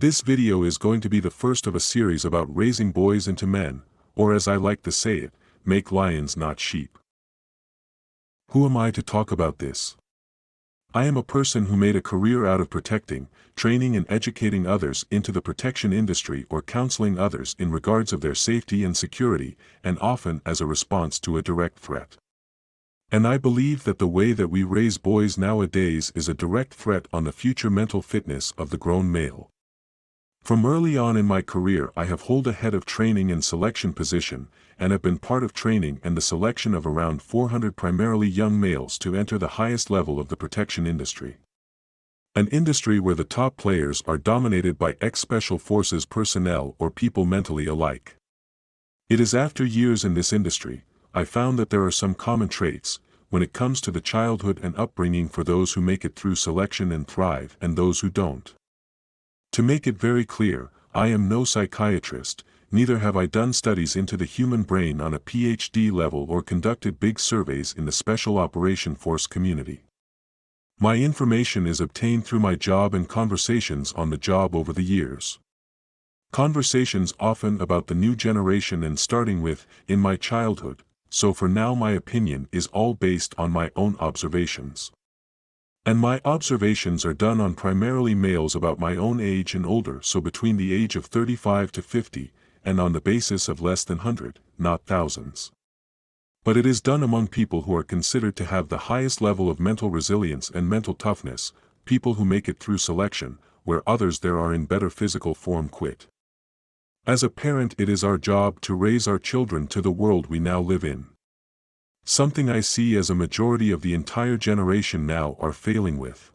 This video is going to be the first of a series about raising boys into men, or as I like to say it, make lions not sheep. Who am I to talk about this? I am a person who made a career out of protecting, training and educating others into the protection industry or counseling others in regards of their safety and security, and often as a response to a direct threat. And I believe that the way that we raise boys nowadays is a direct threat on the future mental fitness of the grown male. From early on in my career I have held a head of training and selection position, and have been part of training and the selection of around 400 primarily young males to enter the highest level of the protection industry. An industry where the top players are dominated by ex-special forces personnel or people mentally alike. It is after years in this industry, I found that there are some common traits, when it comes to the childhood and upbringing for those who make it through selection and thrive and those who don't. To make it very clear, I am no psychiatrist, neither have I done studies into the human brain on a PhD level or conducted big surveys in the Special Operation Force community. My information is obtained through my job and conversations on the job over the years. Conversations often about the new generation and starting with, in my childhood, so for now my opinion is all based on my own observations. And my observations are done on primarily males about my own age and older, so between the age of 35 to 50, and on the basis of less than 100, not thousands. But it is done among people who are considered to have the highest level of mental resilience and mental toughness, people who make it through selection, where others there are in better physical form quit. As a parent it is our job to raise our children to the world we now live in. Something I see as a majority of the entire generation now are failing with.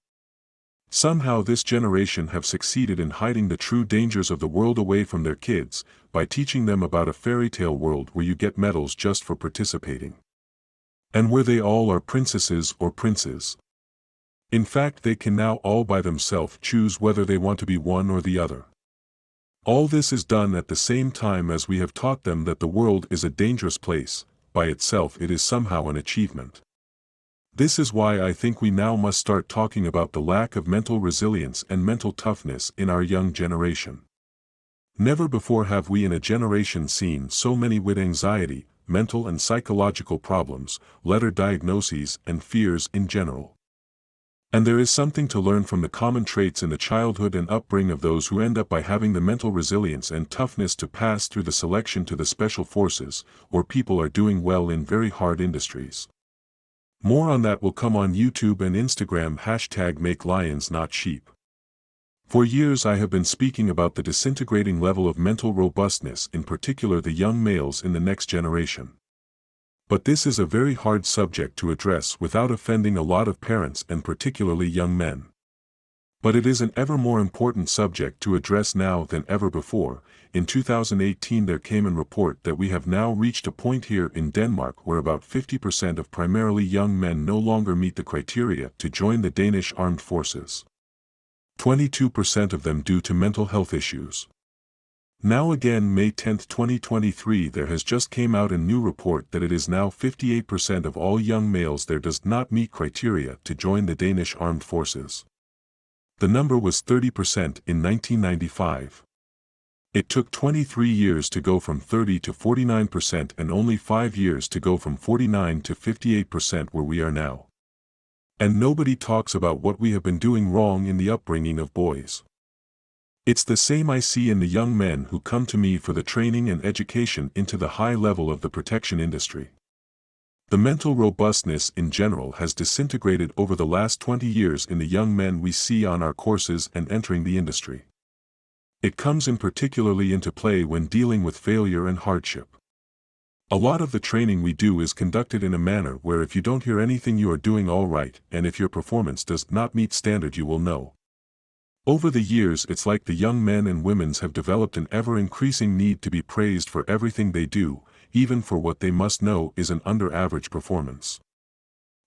Somehow this generation have succeeded in hiding the true dangers of the world away from their kids, by teaching them about a fairy tale world where you get medals just for participating. And where they all are princesses or princes. In fact they can now all by themselves choose whether they want to be one or the other. All this is done at the same time as we have taught them that the world is a dangerous place. By itself it is somehow an achievement. This is why I think we now must start talking about the lack of mental resilience and mental toughness in our young generation. Never before have we in a generation seen so many with anxiety, mental and psychological problems, letter diagnoses and fears in general. And there is something to learn from the common traits in the childhood and upbringing of those who end up by having the mental resilience and toughness to pass through the selection to the special forces, or people are doing well in very hard industries. More on that will come on YouTube and Instagram #Makelionsnotsheep. For years I have been speaking about the disintegrating level of mental robustness, in particular the young males in the next generation. But this is a very hard subject to address without offending a lot of parents and particularly young men. But it is an ever more important subject to address now than ever before. In 2018 there came a report that we have now reached a point here in Denmark where about 50% of primarily young men no longer meet the criteria to join the Danish armed forces. 22% of them due to mental health issues. Now again May 10, 2023 there has just came out a new report that it is now 58% of all young males there does not meet criteria to join the Danish armed forces. The number was 30% in 1995. It took 23 years to go from 30 to 49% and only 5 years to go from 49 to 58% where we are now. And nobody talks about what we have been doing wrong in the upbringing of boys. It's the same I see in the young men who come to me for the training and education into the high level of the protection industry. The mental robustness in general has disintegrated over the last 20 years in the young men we see on our courses and entering the industry. It comes in particularly into play when dealing with failure and hardship. A lot of the training we do is conducted in a manner where if you don't hear anything you are doing all right, and if your performance does not meet standard you will know. Over the years it's like the young men and women have developed an ever-increasing need to be praised for everything they do, even for what they must know is an under-average performance.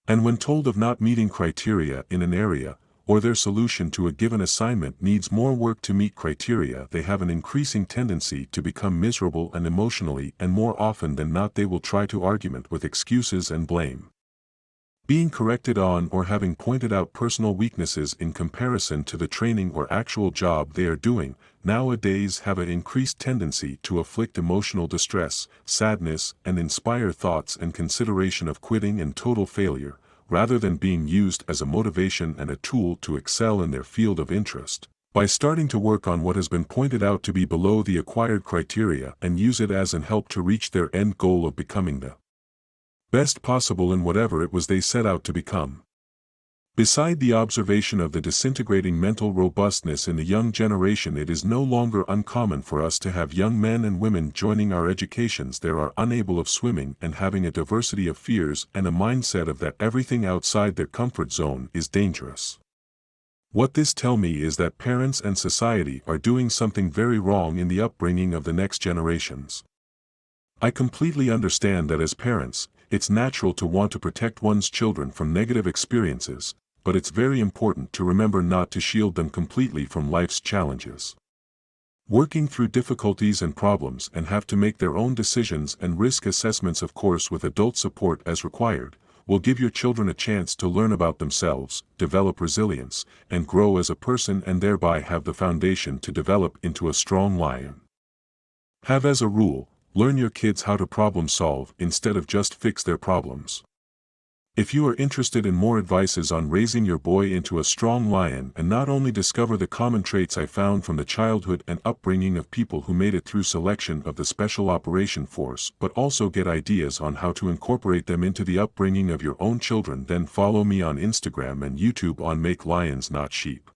And when told of not meeting criteria in an area, or their solution to a given assignment needs more work to meet criteria, they have an increasing tendency to become miserable and emotionally, and more often than not they will try to argument with excuses and blame. being corrected on or having pointed out personal weaknesses in comparison to the training or actual job they are doing, nowadays have an increased tendency to afflict emotional distress, sadness, and inspire thoughts and consideration of quitting and total failure, rather than being used as a motivation and a tool to excel in their field of interest, by starting to work on what has been pointed out to be below the acquired criteria and use it as an help to reach their end goal of becoming the best possible in whatever it was they set out to become. Beside the observation of the disintegrating mental robustness in the young generation, it is no longer uncommon for us to have young men and women joining our educations that are unable of swimming and having a diversity of fears and a mindset of that everything outside their comfort zone is dangerous. What this tells me is that parents and society are doing something very wrong in the upbringing of the next generations. I completely understand that as parents, it's natural to want to protect one's children from negative experiences, but it's very important to remember not to shield them completely from life's challenges. Working through difficulties and problems and have to make their own decisions and risk assessments, of course with adult support as required, will give your children a chance to learn about themselves, develop resilience, and grow as a person, and thereby have the foundation to develop into a strong lion. Have as a rule, learn your kids how to problem solve instead of just fix their problems. If you are interested in more advices on raising your boy into a strong lion and not only discover the common traits I found from the childhood and upbringing of people who made it through selection of the Special Operation Force, but also get ideas on how to incorporate them into the upbringing of your own children, then follow me on Instagram and YouTube on Makelionsnotsheep.